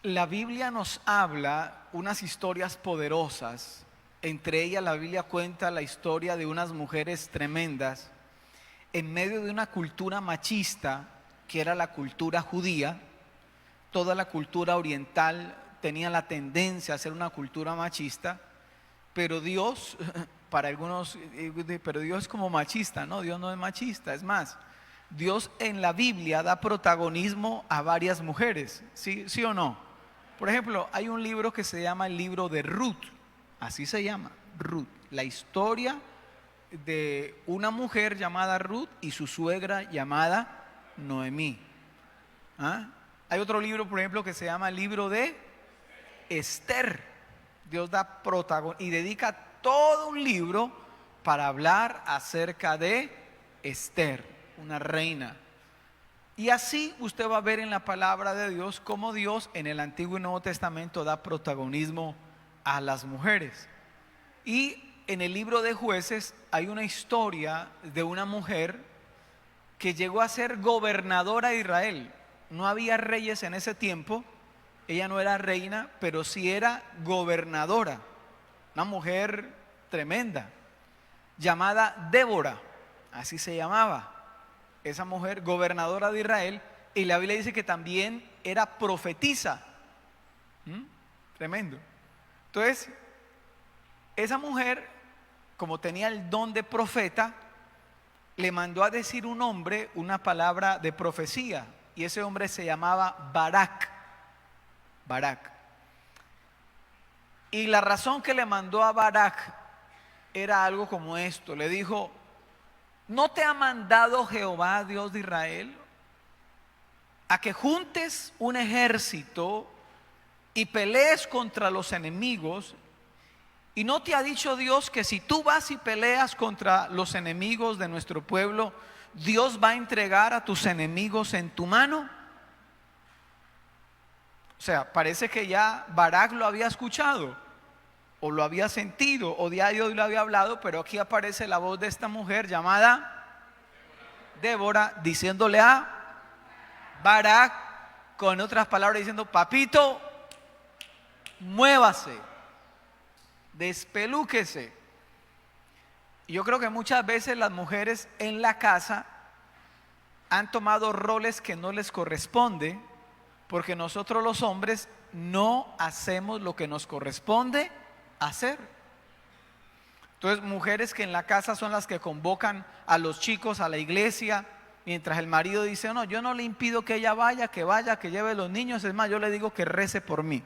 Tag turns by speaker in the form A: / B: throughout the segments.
A: La Biblia nos habla unas historias poderosas. Entre ellas la Biblia cuenta la historia de unas mujeres tremendas en medio de una cultura machista que era la cultura judía. Toda la cultura oriental tenía la tendencia a ser una cultura machista, pero Dios, para algunos, pero Dios es como machista. No, Dios no es machista. Es más, Dios en la Biblia da protagonismo a varias mujeres, ¿sí, sí o no? Por ejemplo, hay un libro que se llama el libro de Ruth, así se llama, Ruth, la historia de una mujer llamada Ruth y su suegra llamada Noemí. ¿Ah? Hay otro libro, por ejemplo, que se llama el libro de Esther. Dios da protagonismo y dedica todo un libro para hablar acerca de Esther, una reina. Y así usted va a ver en la palabra de Dios cómo Dios en el Antiguo y Nuevo Testamento da protagonismo a las mujeres. Y en el libro de Jueces hay una historia de una mujer que llegó a ser gobernadora de Israel. No había reyes en ese tiempo, ella no era reina, pero sí era gobernadora. Una mujer tremenda, llamada Débora, así se llamaba. Esa mujer gobernadora de Israel, y la Biblia dice que también era profetisa. Tremendo. Entonces, esa mujer, como tenía el don de profeta, le mandó a decir un hombre una palabra de profecía, y ese hombre se llamaba Barak. Barak. Y la razón que le mandó a Barak era algo como esto. Le dijo: ¿no te ha mandado Jehová, Dios de Israel, a que juntes un ejército y pelees contra los enemigos? ¿Y no te ha dicho Dios que si tú vas y peleas contra los enemigos de nuestro pueblo, Dios va a entregar a tus enemigos en tu mano? O sea, parece que ya Barak lo había escuchado, o lo había sentido, o de Dios lo había hablado, pero aquí aparece la voz de esta mujer llamada Débora, diciéndole a Barak, con otras palabras, diciendo: papito, muévase, despelúquese. Y yo creo que muchas veces las mujeres en la casa han tomado roles que no les corresponde, porque nosotros los hombres no hacemos lo que nos corresponde hacer. Entonces, mujeres que en la casa son las que convocan a los chicos a la iglesia, mientras el marido dice: no, yo no le impido que ella vaya, que lleve los niños, es más, yo le digo que rece por mí.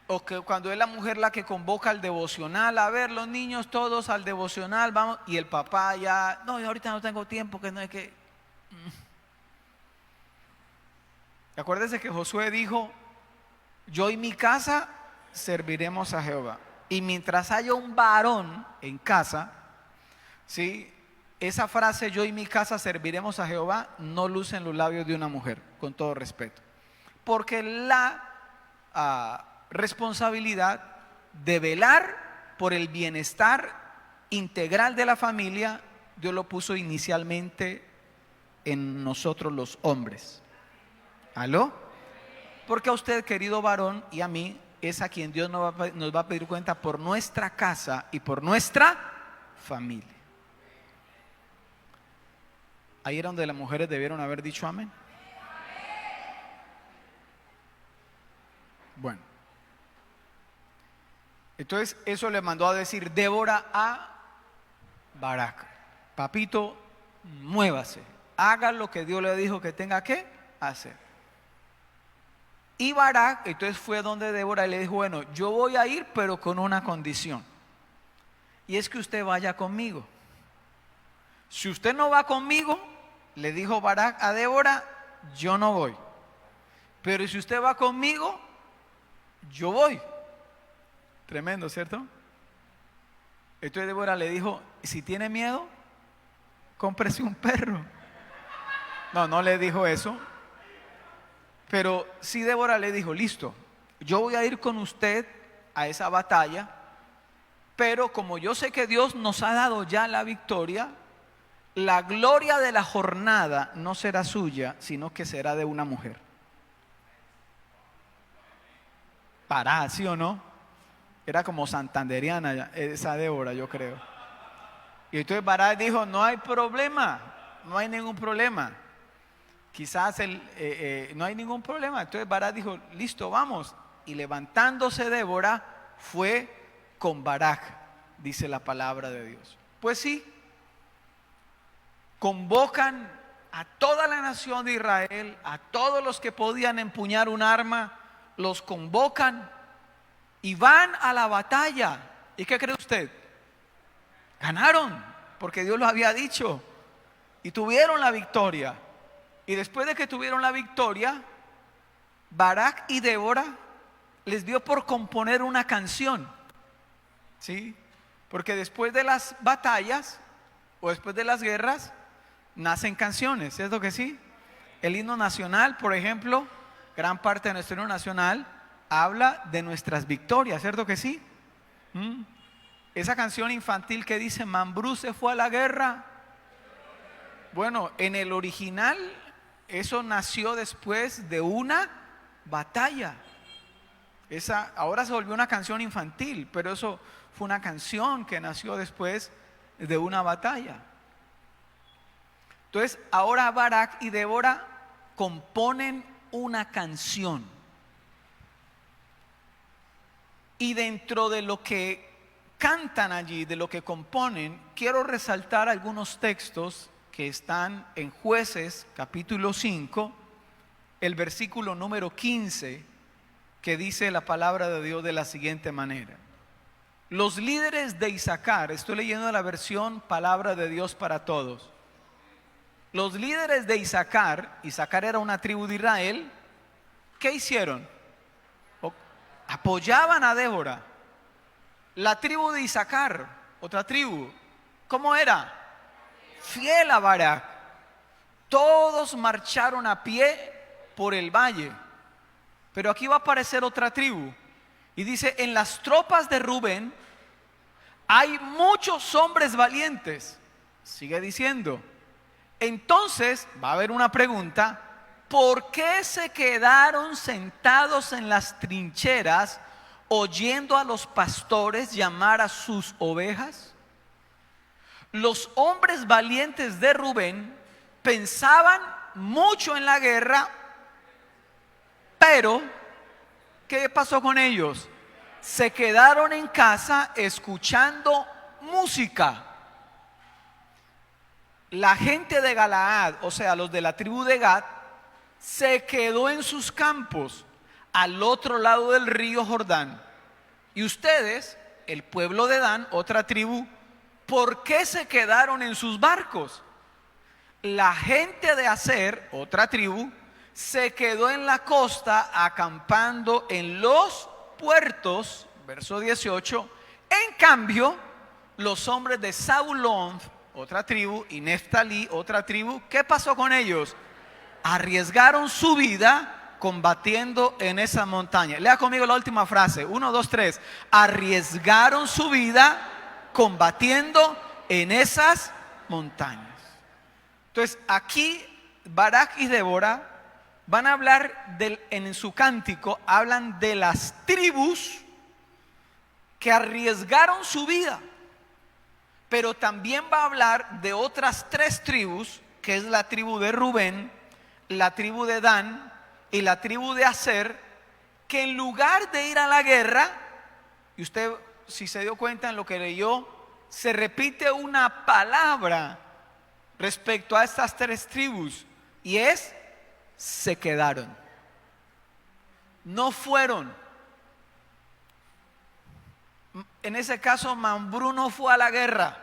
A: O que cuando es la mujer la que convoca al devocional: a ver, los niños todos al devocional, vamos, y el papá ya: no, yo ahorita no tengo tiempo, que no hay que. Acuérdese que Josué dijo: yo y mi casa serviremos a Jehová. Y mientras haya un varón en casa, ¿sí?, esa frase, yo y mi casa serviremos a Jehová, no luce en los labios de una mujer, con todo respeto. Porque la responsabilidad de velar por el bienestar integral de la familia, Dios lo puso inicialmente en nosotros los hombres. ¿Aló? Porque a usted, querido varón, y a mí, es a quien Dios nos va a pedir cuenta por nuestra casa y por nuestra familia. Ahí era donde las mujeres debieron haber dicho amén. Bueno, entonces eso le mandó a decir Débora a Barak: papito, muévase, haga lo que Dios le dijo que tenga que hacer. Y Barak entonces fue donde Débora y le dijo: bueno, yo voy a ir, pero con una condición, y es que usted vaya conmigo. Si usted no va conmigo, le dijo Barak a Débora, yo no voy, pero si usted va conmigo, yo voy. Tremendo, ¿cierto? Entonces Débora le dijo: si tiene miedo, cómprese un perro. No, no le dijo eso. Pero sí, Débora le dijo: listo, yo voy a ir con usted a esa batalla, pero como yo sé que Dios nos ha dado ya la victoria, la gloria de la jornada no será suya, sino que será de una mujer. Pará, ¿sí o no? Era como santanderiana esa Débora, yo creo. Y entonces Barak dijo, no hay problema, no hay ningún problema. Quizás no hay ningún problema. Entonces Barak dijo, listo, vamos. Y levantándose Débora fue con Barak, dice la palabra de Dios. Pues sí, convocan a toda la nación de Israel, a todos los que podían empuñar un arma, los convocan y van a la batalla. ¿Y qué cree usted? Ganaron, porque Dios lo había dicho, y tuvieron la victoria. Y después de que tuvieron la victoria, Barak y Débora les dio por componer una canción, ¿sí? Porque después de las batallas o después de las guerras nacen canciones, ¿cierto que sí? El himno nacional, por ejemplo, gran parte de nuestro himno nacional habla de nuestras victorias, ¿cierto que sí? Esa canción infantil que dice Mambrú se fue a la guerra. Bueno, en el original eso nació después de una batalla. Esa ahora se volvió una canción infantil, pero eso fue una canción que nació después de una batalla. Entonces, ahora Barak y Débora componen una canción. Y dentro de lo que cantan allí, de lo que componen, quiero resaltar algunos textos que están en Jueces capítulo 5, el versículo número 15, que dice la palabra de Dios de la siguiente manera. Los líderes de Isaacar, estoy leyendo la versión Palabra de Dios para Todos. Los líderes de Isaacar, Isaacar era una tribu de Israel, ¿qué hicieron? Apoyaban a Débora. La tribu de Isaacar, otra tribu, ¿cómo era? Fiel a Barak. Todos marcharon a pie por el valle. Pero aquí va a aparecer otra tribu. Y dice, en las tropas de Rubén hay muchos hombres valientes. Sigue diciendo. Entonces va a haber una pregunta. ¿Por qué se quedaron sentados en las trincheras oyendo a los pastores llamar a sus ovejas? Los hombres valientes de Rubén pensaban mucho en la guerra, pero ¿qué pasó con ellos? Se quedaron en casa escuchando música. La gente de Galaad, o sea, los de la tribu de Gad, se quedó en sus campos al otro lado del río Jordán. Y ustedes, el pueblo de Dan, otra tribu, ¿por qué se quedaron en sus barcos? La gente de Aser, otra tribu, se quedó en la costa acampando en los puertos, verso 18. En cambio, los hombres de Zabulón, otra tribu, y Neftalí, otra tribu, ¿qué pasó con ellos? Arriesgaron su vida combatiendo en esa montaña. Lea conmigo la última frase, 1, 2, 3. Arriesgaron su vida combatiendo en esas montañas. Entonces aquí Barak y Débora van a hablar en su cántico, hablan de las tribus que arriesgaron su vida, pero también va a hablar de otras 3 tribus, que es la tribu de Rubén, la tribu de Dan y la tribu de Aser, que en lugar de ir a la guerra, y usted si se dio cuenta en lo que leyó, se repite una palabra respecto a estas 3 tribus, y es se quedaron. No fueron. En ese caso Mambrú no fue a la guerra,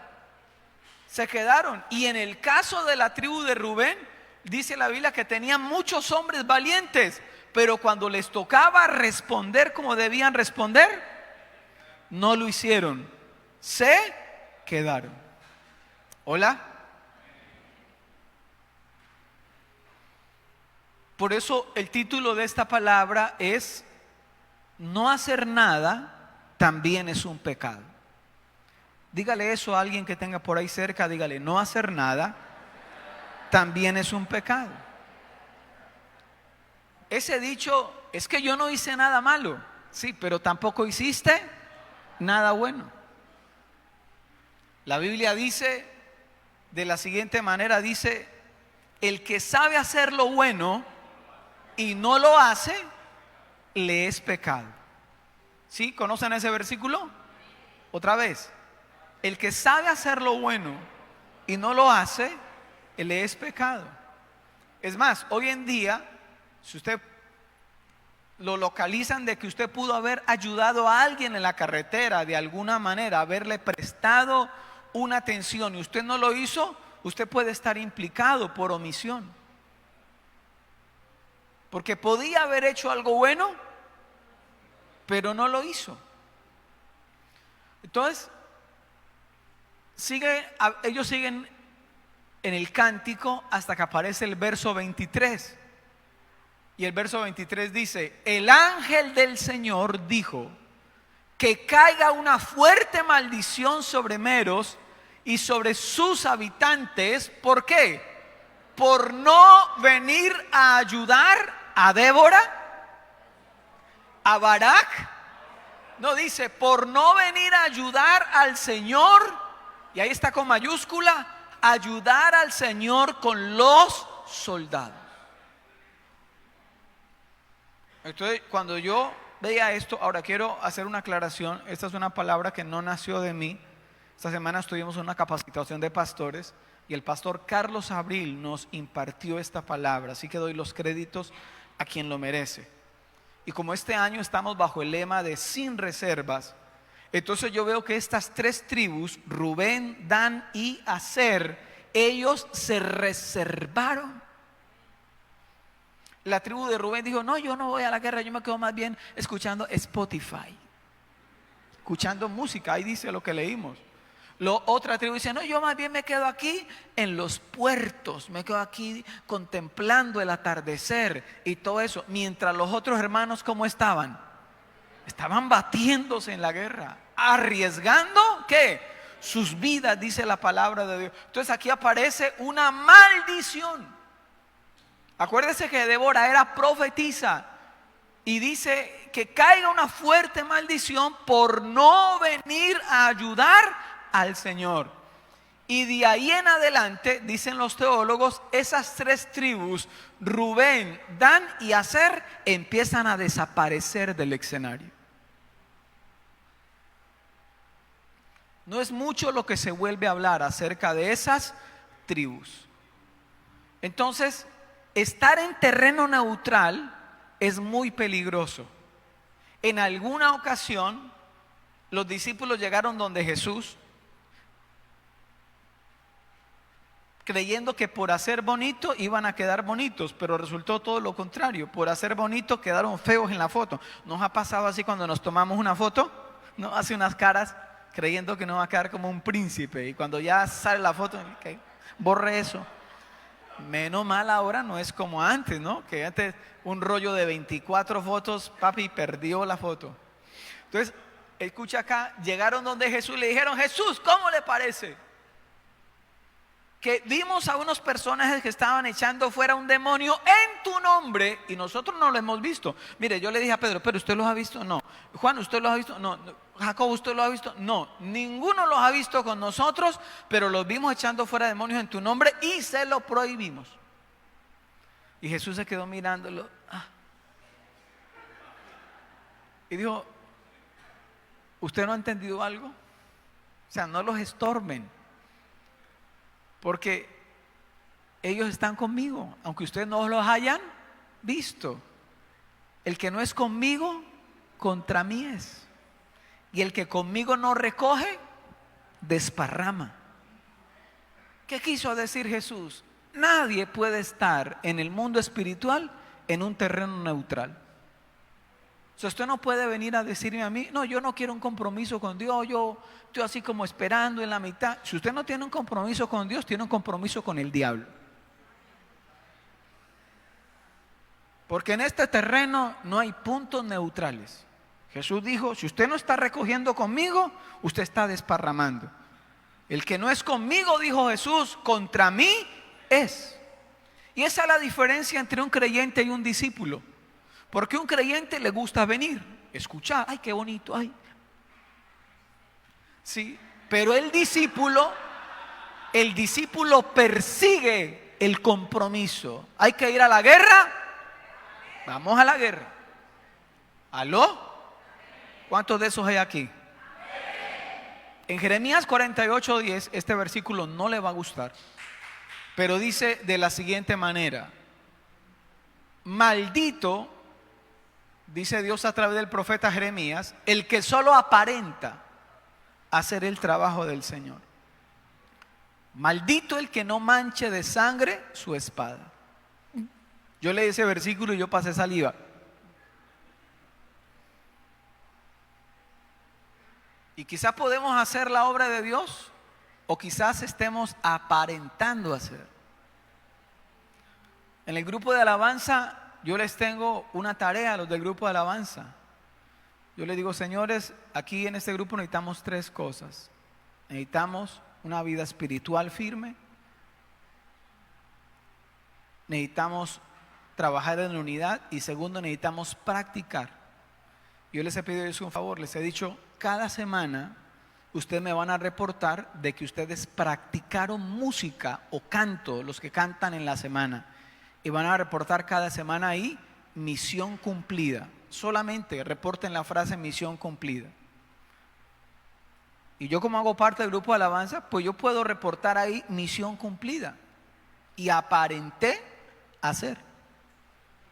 A: se quedaron. Y en el caso de la tribu de Rubén, dice la Biblia que tenían muchos hombres valientes, pero cuando les tocaba responder como debían responder, no lo hicieron, se quedaron. ¿Hola? Por eso el título de esta palabra es no hacer nada también es un pecado. Dígale eso a alguien que tenga por ahí cerca, dígale, no hacer nada también es un pecado. Ese dicho, es que yo no hice nada malo, Sí, pero tampoco hiciste nada bueno. La Biblia dice de la siguiente manera, dice, el que sabe hacer lo bueno y no lo hace, le es pecado. ¿Sí? ¿Conocen ese versículo? Otra vez, el que sabe hacer lo bueno y no lo hace, le es pecado. Es más, hoy en día, si usted lo localizan de que usted pudo haber ayudado a alguien en la carretera de alguna manera, haberle prestado una atención y usted no lo hizo, usted puede estar implicado por omisión. Porque podía haber hecho algo bueno, pero no lo hizo. Entonces, ellos siguen en el cántico hasta que aparece el verso 23. Y el verso 23 dice: el ángel del Señor dijo que caiga una fuerte maldición sobre Meros y sobre sus habitantes. ¿Por qué? Por no venir a ayudar a Débora, a Barak. No, dice por no venir a ayudar al Señor, y ahí está con mayúscula, ayudar al Señor con los soldados. Entonces, cuando yo veía esto, ahora quiero hacer una aclaración. Esta es una palabra que no nació de mí. Esta semana estuvimos en una capacitación de pastores y el pastor Carlos Abril nos impartió esta palabra, así que doy los créditos a quien lo merece. Y como este año estamos bajo el lema de sin reservas, entonces yo veo que estas tres tribus, Rubén, Dan y Aser, ellos se reservaron. La tribu de Rubén dijo: no, yo no voy a la guerra, yo me quedo más bien escuchando Spotify, escuchando música. Ahí dice lo que leímos. Otra tribu dice: no, yo más bien me quedo aquí en los puertos, me quedo aquí contemplando el atardecer y todo eso. Mientras los otros hermanos, ¿cómo estaban? Estaban batiéndose en la guerra, arriesgando, ¿qué? Sus vidas, dice la palabra de Dios. Entonces aquí aparece una maldición. Acuérdese que Débora era profetisa y dice que caiga una fuerte maldición por no venir a ayudar al Señor. Y de ahí en adelante, dicen los teólogos, esas tres tribus, Rubén, Dan y Aser, empiezan a desaparecer del escenario. No es mucho lo que se vuelve a hablar acerca de esas tribus. Entonces, estar en terreno neutral es muy peligroso. En alguna ocasión, los discípulos llegaron donde Jesús, creyendo que por hacer bonito iban a quedar bonitos, pero resultó todo lo contrario. Por hacer bonito quedaron feos en la foto. ¿Nos ha pasado así cuando nos tomamos una foto? ¿No? Hace unas caras creyendo que no va a quedar como un príncipe, y cuando ya sale la foto, ¿okay? Borre eso. Menos mal ahora no es como antes, ¿no? Que antes un rollo de 24 fotos, papi, perdió la foto. Entonces, escucha acá, llegaron donde Jesús, le dijeron: Jesús, ¿cómo le parece que vimos a unos personajes que estaban echando fuera un demonio en tu nombre y nosotros no lo hemos visto? Mire, yo le dije a Pedro: ¿pero usted los ha visto? No. Juan, ¿usted los ha visto? No. Jacob, ¿usted los ha visto? No. Ninguno los ha visto con nosotros, pero los vimos echando fuera demonios en tu nombre y se lo prohibimos. Y Jesús se quedó mirándolo y dijo: ¿usted no ha entendido algo? O sea, no los estorben, porque ellos están conmigo, aunque ustedes no los hayan visto. El que no es conmigo, contra mí es. Y el que conmigo no recoge, desparrama. ¿Qué quiso decir Jesús? Nadie puede estar en el mundo espiritual en un terreno neutral. O sea, usted no puede venir a decirme a mí: no, yo no quiero un compromiso con Dios, yo estoy así como esperando en la mitad. Si usted no tiene un compromiso con Dios, tiene un compromiso con el diablo. Porque en este terreno no hay puntos neutrales. Jesús dijo: si usted no está recogiendo conmigo, usted está desparramando. El que no es conmigo, dijo Jesús, contra mí es. Y esa es la diferencia entre un creyente y un discípulo. Porque un creyente le gusta venir, escuchar, ay, qué bonito, ay. Sí, pero el discípulo persigue el compromiso. Hay que ir a la guerra, vamos a la guerra. ¿Aló? ¿Cuántos de esos hay aquí? En Jeremías 48:10, este versículo no le va a gustar, pero dice de la siguiente manera: maldito, dice Dios a través del profeta Jeremías, el que solo aparenta hacer el trabajo del Señor. Maldito el que no manche de sangre su espada. Yo leí ese versículo y yo pasé saliva. Y quizás podemos hacer la obra de Dios, o quizás estemos aparentando hacer. En el grupo de alabanza, yo les tengo una tarea a los del grupo de alabanza. Yo les digo, señores, aquí en este grupo necesitamos 3 cosas. Necesitamos una vida espiritual firme. Necesitamos trabajar en la unidad. Y segundo, necesitamos practicar. Yo les he pedido un favor, les he dicho, cada semana ustedes me van a reportar de que ustedes practicaron música o canto, los que cantan en la semana. Y van a reportar cada semana ahí, misión cumplida. Solamente reporten la frase misión cumplida. Y yo, como hago parte del grupo de alabanza, pues yo puedo reportar ahí misión cumplida. Y aparenté hacer,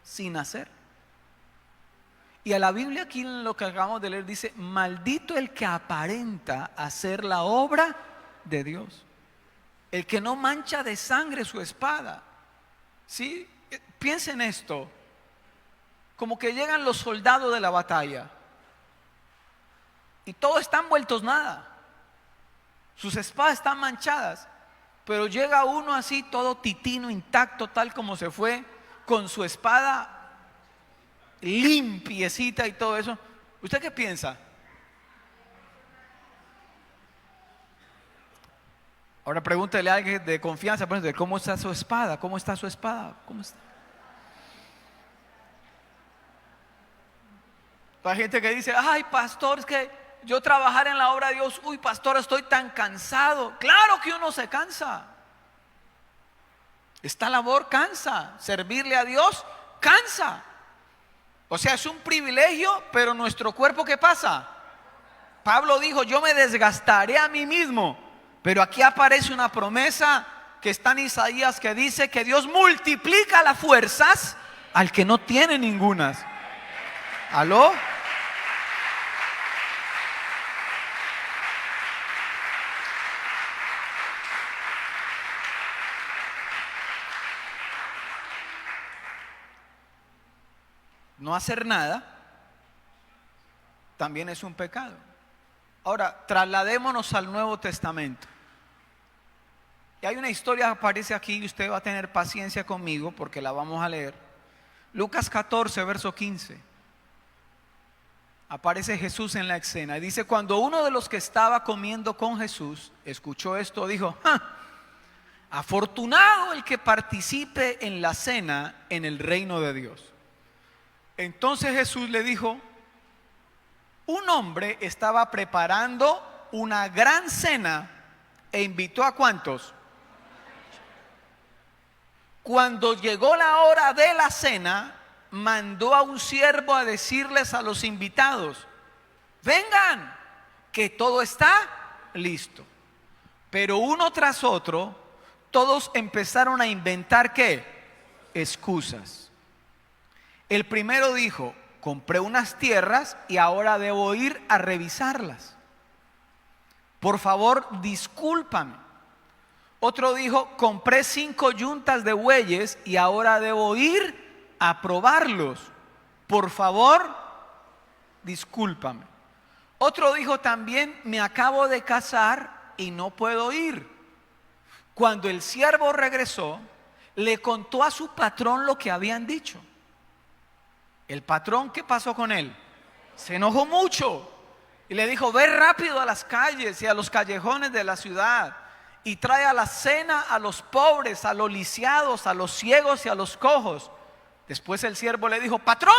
A: sin hacer. Y a la Biblia aquí en lo que acabamos de leer dice, maldito el que aparenta hacer la obra de Dios. El que no mancha de sangre su espada. ¿Sí? Piensen esto. Como que llegan los soldados de la batalla y todos están vueltos nada. Sus espadas están manchadas, pero llega uno así todo titino, intacto, tal como se fue, con su espada limpiecita y todo eso. ¿Usted qué piensa? Ahora pregúntele a alguien de confianza, ¿cómo está su espada? ¿Cómo está su espada? ¿Cómo está? Hay gente que dice, ay, pastor, es que yo trabajar en la obra de Dios, uy, pastor, estoy tan cansado. Claro que uno se cansa. Esta labor cansa. Servirle a Dios cansa. O sea, es un privilegio, pero nuestro cuerpo, ¿qué pasa? Pablo dijo, yo me desgastaré a mí mismo. Pero aquí aparece una promesa que está en Isaías que dice que Dios multiplica las fuerzas al que no tiene ningunas. ¿Aló? No hacer nada también es un pecado. Ahora, trasladémonos al Nuevo Testamento. Y hay una historia que aparece aquí y usted va a tener paciencia conmigo porque la vamos a leer. Lucas 14, verso 15. Aparece Jesús en la escena y dice, cuando uno de los que estaba comiendo con Jesús escuchó esto, dijo, afortunado el que participe en la cena en el reino de Dios. Entonces Jesús le dijo, un hombre estaba preparando una gran cena e invitó a ¿cuántos? Cuando llegó la hora de la cena, mandó a un siervo a decirles a los invitados, vengan, que todo está listo. Pero uno tras otro, todos empezaron a inventar ¿qué? Excusas. El primero dijo, compré unas tierras y ahora debo ir a revisarlas. Por favor, discúlpame. Otro dijo, compré 5 yuntas de bueyes y ahora debo ir a probarlos. Por favor, discúlpame. Otro dijo también, me acabo de casar y no puedo ir. Cuando el siervo regresó, le contó a su patrón lo que habían dicho. El patrón, ¿qué pasó con él? Se enojó mucho y le dijo, ve rápido a las calles y a los callejones de la ciudad y trae a la cena a los pobres, a los lisiados, a los ciegos y a los cojos. Después el siervo le dijo, patrón,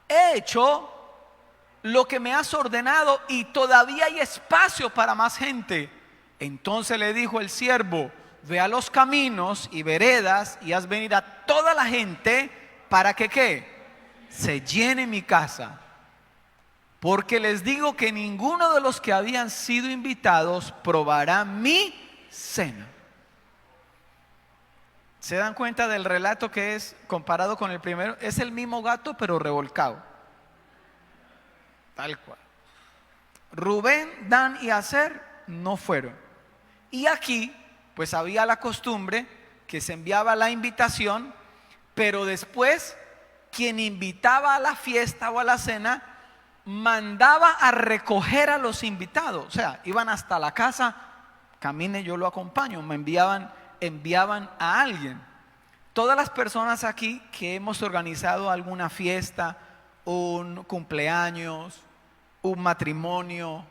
A: he hecho lo que me has ordenado y todavía hay espacio para más gente. Entonces le dijo el siervo: ve a los caminos y veredas y haz venir a toda la gente para que ¿qué? Se llene mi casa. Porque les digo que ninguno de los que habían sido invitados probará mi cena. ¿Se dan cuenta del relato que es comparado con el primero? Es el mismo gato pero revolcado. Tal cual. Rubén, Dan y Aser no fueron. Y aquí pues había la costumbre que se enviaba la invitación, pero después quien invitaba a la fiesta o a la cena mandaba a recoger a los invitados. O sea, iban hasta la casa: camine, yo lo acompaño. Me enviaban a alguien. Todas las personas aquí que hemos organizado alguna fiesta, un cumpleaños, un matrimonio,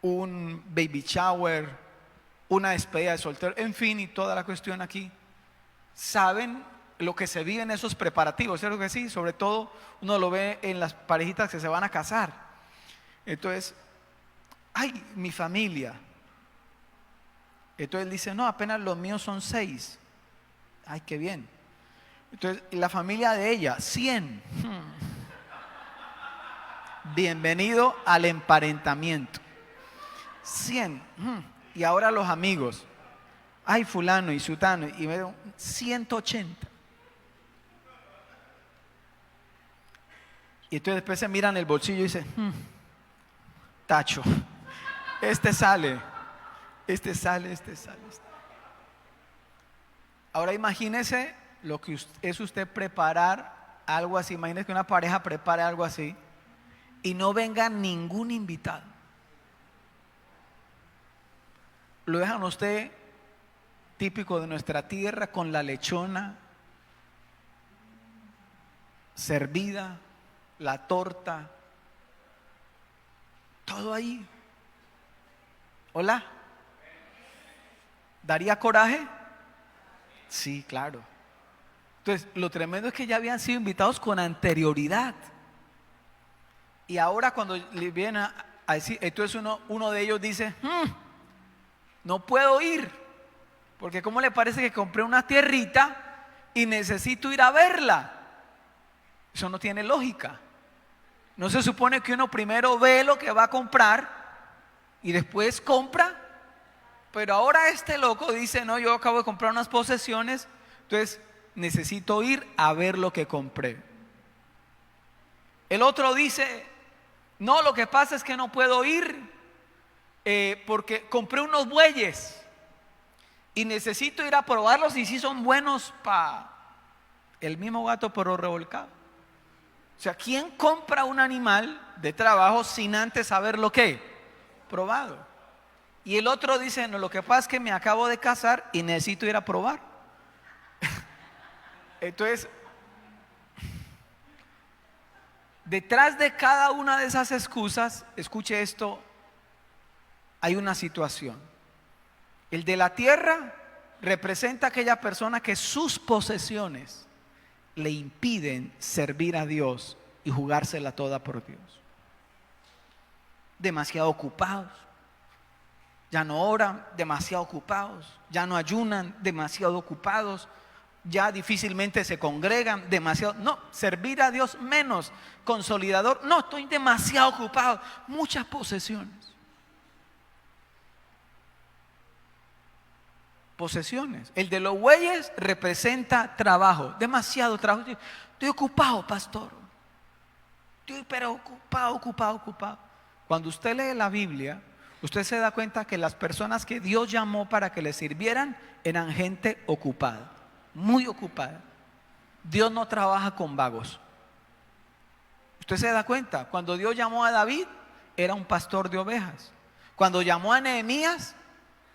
A: un baby shower, una despedida de soltero, en fin, y toda la cuestión aquí, saben lo que se vive en esos preparativos, ¿cierto que sí? Sobre todo uno lo ve en las parejitas que se van a casar. Entonces, ay, mi familia. Entonces él dice: no, apenas los míos son 6. Ay, qué bien. Entonces, la familia de ella, 100. Bienvenido al emparentamiento. 100. Y ahora los amigos. Ay, fulano y sutano. Y me dieron 180. Y entonces después se miran el bolsillo y dicen: tacho, este sale. Ahora imagínese lo que es usted preparar algo así. Imagínese que una pareja prepare algo así y no venga ningún invitado. Lo dejan usted típico de nuestra tierra, con la lechona servida, la torta, todo ahí. ¿Hola? ¿Daría coraje? Sí, claro. Entonces, lo tremendo es que ya habían sido invitados con anterioridad. Y ahora cuando le vienen a decir, entonces uno de ellos dice: no puedo ir, porque ¿cómo le parece que compré una tierrita y necesito ir a verla? Eso no tiene lógica. ¿No se supone que uno primero ve lo que va a comprar y después compra? Pero ahora este loco dice: no, yo acabo de comprar unas posesiones, entonces necesito ir a ver lo que compré. El otro dice: no, lo que pasa es que no puedo ir porque compré unos bueyes y necesito ir a probarlos y si son buenos para el mismo gato pero revolcado. O sea, ¿quién compra un animal de trabajo sin antes haber lo que probado? Y el otro dice: no, lo que pasa es que me acabo de casar y necesito ir a probar. Entonces, detrás de cada una de esas excusas, escuche esto, hay una situación. El de la tierra representa a aquella persona que sus posesiones le impiden servir a Dios y jugársela toda por Dios. Demasiado ocupados, ya no oran, demasiado ocupados, ya no ayunan, demasiado ocupados, ya difícilmente se congregan, demasiado, no, servir a Dios menos, consolidador, no, estoy demasiado ocupado, muchas posesiones. Posesiones. El de los bueyes representa trabajo, demasiado trabajo. Estoy ocupado, pastor. Estoy pero ocupado. Cuando usted lee la Biblia, usted se da cuenta que las personas que Dios llamó para que le sirvieran eran gente ocupada, muy ocupada. Dios no trabaja con vagos. Usted se da cuenta, cuando Dios llamó a David, era un pastor de ovejas. Cuando llamó a Nehemías,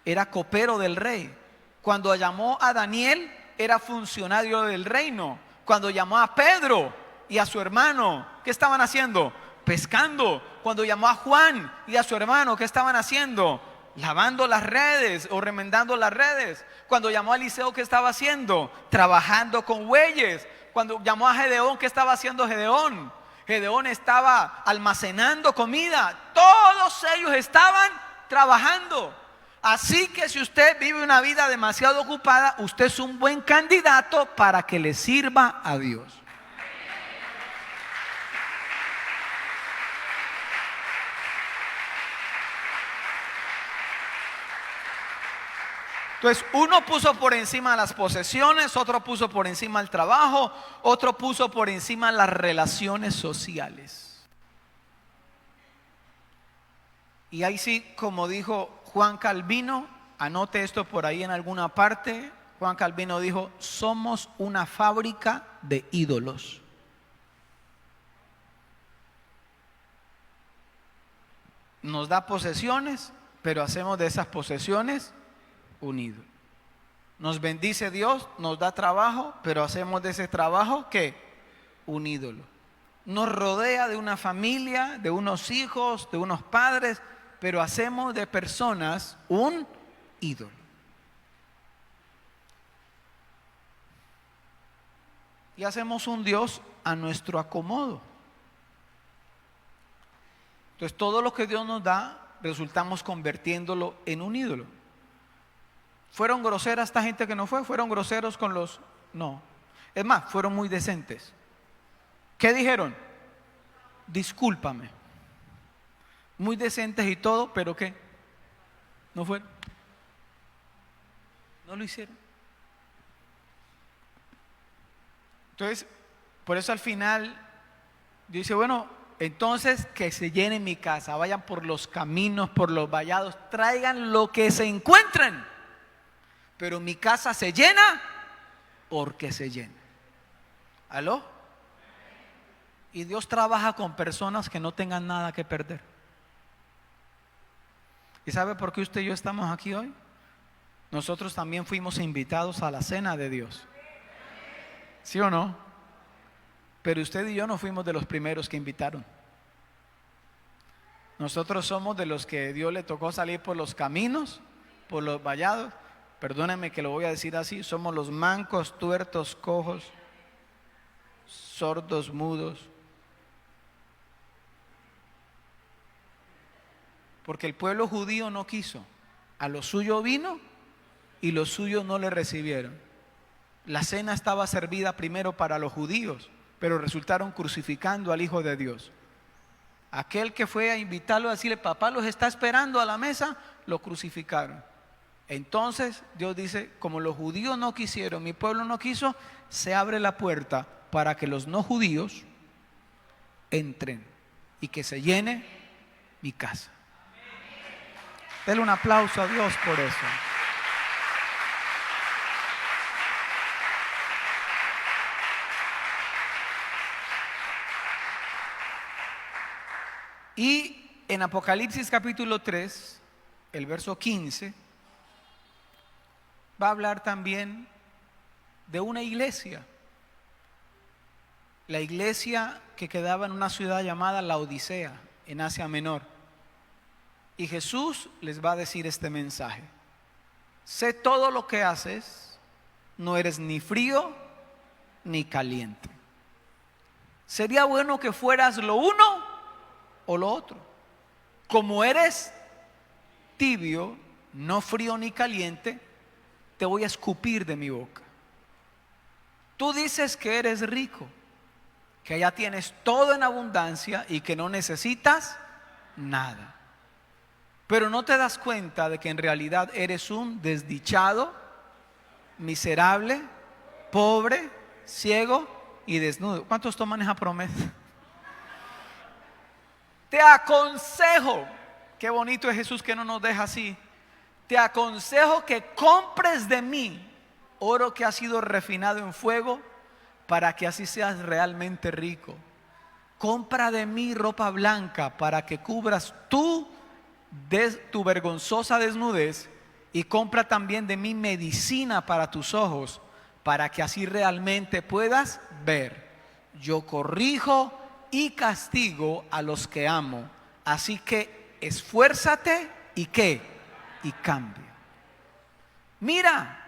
A: era copero del rey. Cuando llamó a Daniel, era funcionario del reino. Cuando llamó a Pedro y a su hermano, ¿qué estaban haciendo? Pescando. Cuando llamó a Juan y a su hermano, ¿qué estaban haciendo? Lavando las redes o remendando las redes. Cuando llamó a Eliseo, ¿qué estaba haciendo? Trabajando con bueyes. Cuando llamó a Gedeón, ¿qué estaba haciendo Gedeón? Gedeón estaba almacenando comida. Todos ellos estaban trabajando. Así que si usted vive una vida demasiado ocupada, usted es un buen candidato para que le sirva a Dios. Entonces uno puso por encima las posesiones, otro puso por encima el trabajo, otro puso por encima las relaciones sociales. Y ahí sí, como dijo Juan Calvino, anote esto por ahí en alguna parte, Juan Calvino dijo: somos una fábrica de ídolos. Nos da posesiones, pero hacemos de esas posesiones un ídolo. Nos bendice Dios, nos da trabajo, pero hacemos de ese trabajo ¿qué? Un ídolo. Nos rodea de una familia, de unos hijos, de unos padres, pero hacemos de personas un ídolo. Y hacemos un Dios a nuestro acomodo. Entonces todo lo que Dios nos da, resultamos convirtiéndolo en un ídolo. ¿Fueron groseras esta gente que no fue? ¿Fueron groseros con los...? No. Es más, fueron muy decentes. ¿Qué dijeron? Discúlpame. Muy decentes y todo, pero ¿qué? No fueron. No lo hicieron. Entonces, por eso al final dice, bueno, entonces que se llene mi casa, vayan por los caminos, por los vallados, traigan lo que se encuentren. Pero mi casa se llena porque se llena. ¿Aló? Y Dios trabaja con personas que no tengan nada que perder. ¿Y sabe por qué usted y yo estamos aquí hoy? Nosotros también fuimos invitados a la cena de Dios. ¿Sí o no? Pero usted y yo no fuimos de los primeros que invitaron. Nosotros somos de los que Dios le tocó salir por los caminos, por los vallados. Perdónenme que lo voy a decir así, somos los mancos, tuertos, cojos, sordos, mudos. Porque el pueblo judío no quiso, a lo suyo vino y los suyos no le recibieron. La cena estaba servida primero para los judíos, pero resultaron crucificando al Hijo de Dios. Aquel que fue a invitarlo a decirle, papá los está esperando a la mesa, lo crucificaron. Entonces Dios dice, como los judíos no quisieron, mi pueblo no quiso, se abre la puerta para que los no judíos entren y que se llene mi casa. Denle un aplauso a Dios por eso. Y en Apocalipsis capítulo 3, el verso 15, va a hablar también de una iglesia. La iglesia que quedaba en una ciudad llamada Laodicea, en Asia Menor. Y Jesús les va a decir este mensaje: sé todo lo que haces, no eres ni frío ni caliente. Sería bueno que fueras lo uno o lo otro. Como eres tibio, no frío ni caliente, te voy a escupir de mi boca. Tú dices que eres rico, que ya tienes todo en abundancia y que no necesitas nada. Pero no te das cuenta de que en realidad eres un desdichado, miserable, pobre, ciego y desnudo. ¿Cuántos toman esa promesa? Te aconsejo, qué bonito es Jesús que no nos deja así. Te aconsejo que compres de mí oro que ha sido refinado en fuego, para que así seas realmente rico. Compra de mí ropa blanca para que cubras tu vergonzosa desnudez, y compra también de mí medicina para tus ojos, para que así realmente puedas ver. Yo corrijo y castigo a los que amo. Así que esfuérzate y ¿qué? Y cambia. Mira,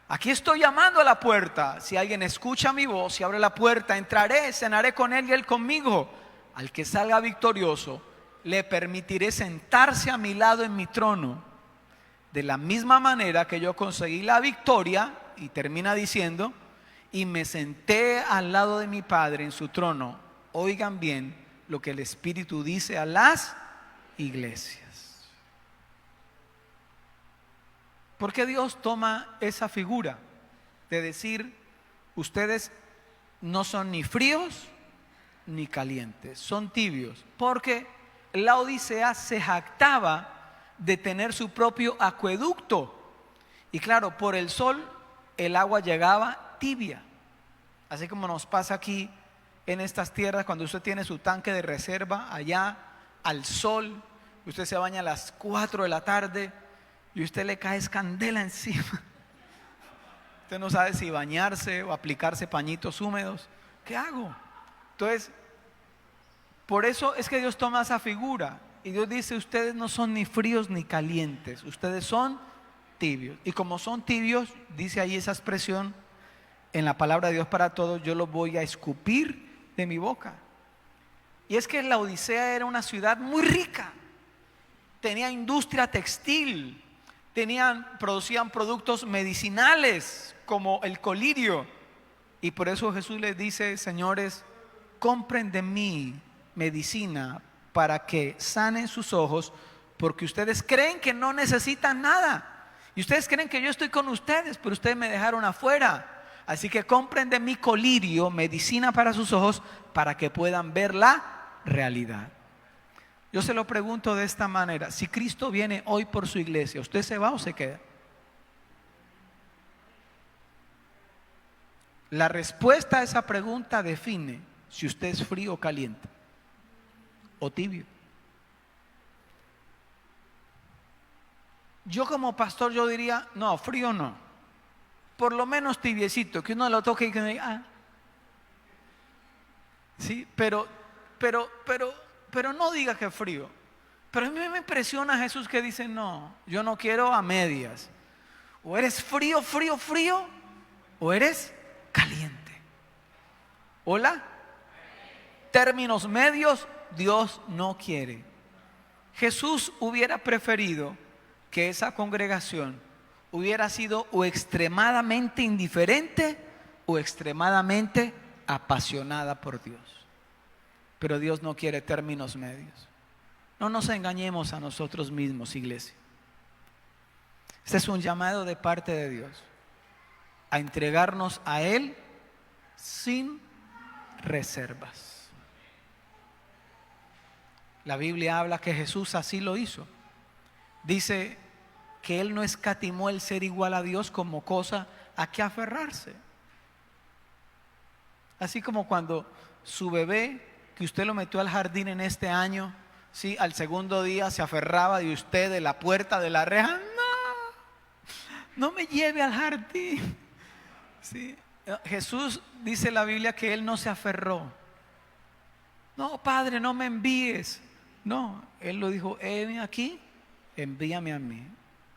A: Aquí estoy llamando a la puerta. Si alguien escucha mi voz y abre la puerta, entraré, cenaré con él y él conmigo. Al que salga victorioso, le permitiré sentarse a mi lado en mi trono. De la misma manera que yo conseguí la victoria, y termina diciendo, y me senté al lado de mi Padre en su trono. Oigan bien lo que el Espíritu dice a las iglesias. ¿Por qué Dios toma esa figura de decir, ustedes no son ni fríos ni calientes, son tibios? Porque la Odisea se jactaba de tener su propio acueducto. Y claro, por el sol el agua llegaba tibia. Así como nos pasa aquí en estas tierras cuando usted tiene su tanque de reserva allá al sol. Usted se baña a las 4 de la tarde y usted le cae candela encima. Usted no sabe si bañarse o aplicarse pañitos húmedos. ¿Qué hago? Entonces, por eso es que Dios toma esa figura y Dios dice, ustedes no son ni fríos ni calientes, ustedes son tibios. Y como son tibios, dice ahí esa expresión en la palabra de Dios para todos, yo los voy a escupir de mi boca. Y es que la Odisea era una ciudad muy rica, tenía industria textil, producían productos medicinales como el colirio. Y por eso Jesús les dice, señores, compren de mí medicina para que sanen sus ojos, porque ustedes creen que no necesitan nada. Y ustedes creen que yo estoy con ustedes, pero ustedes me dejaron afuera. Así que compren de mi colirio, medicina para sus ojos, para que puedan ver la realidad. Yo se lo pregunto de esta manera: si Cristo viene hoy por su iglesia, ¿usted se va o se queda? La respuesta a esa pregunta define si usted es frío o caliente, o tibio. Yo como pastor yo diría, no, frío no, por lo menos tibiecito, que uno lo toque y que uno diga, sí, pero no diga que frío. Pero a mí me impresiona Jesús que dice, no, yo no quiero a medias. O eres frío, frío, frío, o eres caliente. ¿Hola? Términos medios Dios no quiere. Jesús hubiera preferido que esa congregación hubiera sido o extremadamente indiferente o extremadamente apasionada por Dios. Pero Dios no quiere términos medios. No nos engañemos a nosotros mismos, iglesia. Este es un llamado de parte de Dios a entregarnos a Él sin reservas. La Biblia habla que Jesús así lo hizo. Dice que Él no escatimó el ser igual a Dios como cosa a que aferrarse. Así como cuando su bebé, que usted lo metió al jardín en este año, ¿sí? Al segundo día se aferraba de usted de la puerta de la reja. No me lleve al jardín. ¿Sí? Jesús, dice la Biblia, que Él no se aferró. No, Padre, no me envíes. No, Él lo dijo, heme aquí, envíame a mí.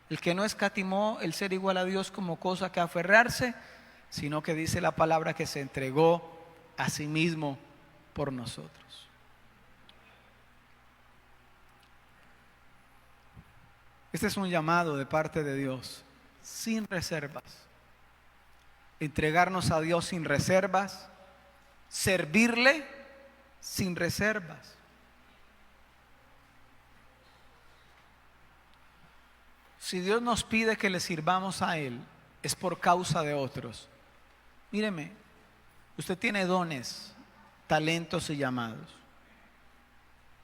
A: El que no escatimó el ser igual a Dios como cosa que aferrarse, sino que dice la palabra que se entregó a sí mismo por nosotros. Este es un llamado de parte de Dios, sin reservas. Entregarnos a Dios sin reservas, servirle sin reservas. Si Dios nos pide que le sirvamos a Él, es por causa de otros. Míreme, usted tiene dones, talentos y llamados.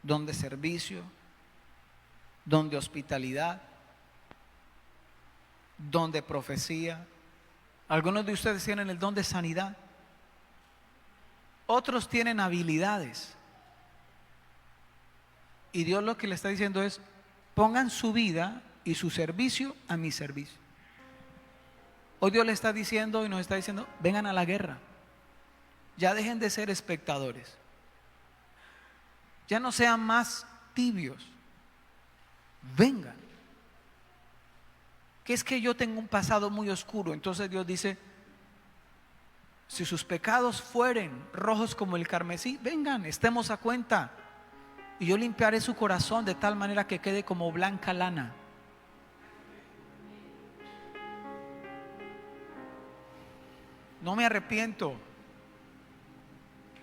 A: Don de servicio, don de hospitalidad, don de profecía. Algunos de ustedes tienen el don de sanidad. Otros tienen habilidades. Y Dios lo que le está diciendo es, pongan su vida y su servicio a mi servicio. Hoy Dios le está diciendo y nos está diciendo, vengan a la guerra. Ya dejen de ser espectadores. Ya no sean más tibios. Vengan. que es que yo tengo un pasado muy oscuro. Entonces Dios dice, si sus pecados fueren rojos como el carmesí, vengan, estemos a cuenta, y yo limpiaré su corazón de tal manera que quede como blanca lana. No me arrepiento.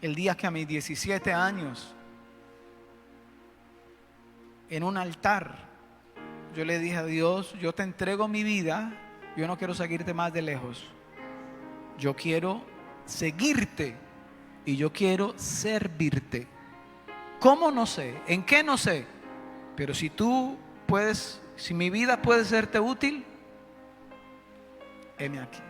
A: El día que a mis 17 años, en un altar, yo le dije a Dios, yo te entrego mi vida, yo no quiero seguirte más de lejos, yo quiero seguirte y yo quiero servirte. ¿Cómo? No sé, ¿en qué? No sé, pero si tú puedes, si mi vida puede serte útil, heme aquí.